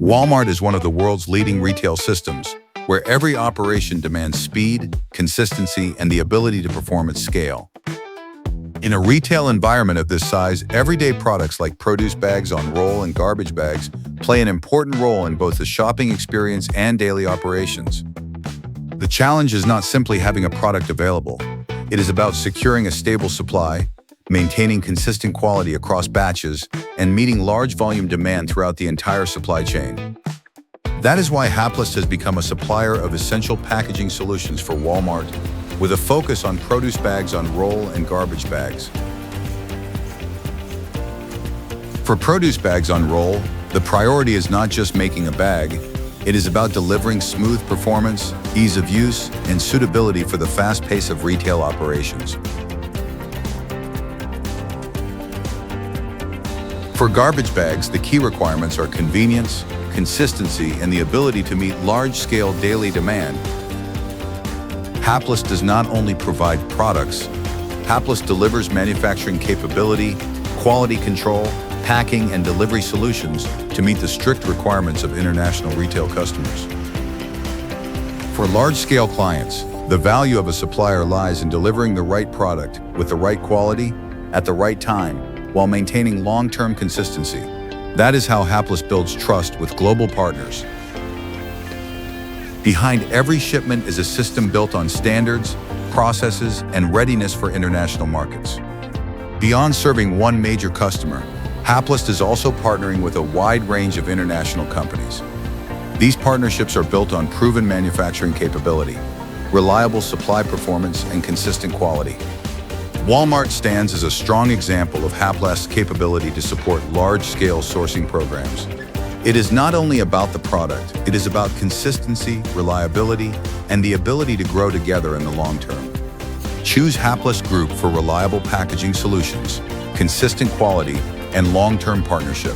Walmart is one of the world's leading retail systems, where every operation demands speed, consistency, and the ability to perform at scale. In a retail environment of this size, everyday products like produce bags on roll and garbage bags play an important role in both the shopping experience and daily operations. The challenge is not simply having a product available. It is about securing a stable supply, maintaining consistent quality across batches, and meeting large volume demand throughout the entire supply chain. That is why Haplast has become a supplier of essential packaging solutions for Walmart, with a focus on produce bags on roll and garbage bags. For produce bags on roll, the priority is not just making a bag, it is about delivering smooth performance, ease of use, and suitability for the fast pace of retail operations. For garbage bags, the key requirements are convenience, consistency, and the ability to meet large-scale daily demand. Haplast does not only provide products, Haplast delivers manufacturing capability, quality control, packing, and delivery solutions to meet the strict requirements of international retail customers. For large-scale clients, the value of a supplier lies in delivering the right product with the right quality at the right time while maintaining long-term consistency. That is how Haplast builds trust with global partners. Behind every shipment is a system built on standards, processes, and readiness for international markets. Beyond serving one major customer, Haplast is also partnering with a wide range of international companies. These partnerships are built on proven manufacturing capability, reliable supply performance, and consistent quality. Walmart stands as a strong example of Haplast's capability to support large-scale sourcing programs. It is not only about the product, it is about consistency, reliability, and the ability to grow together in the long term. Choose Haplast Group for reliable packaging solutions, consistent quality, and long-term partnership.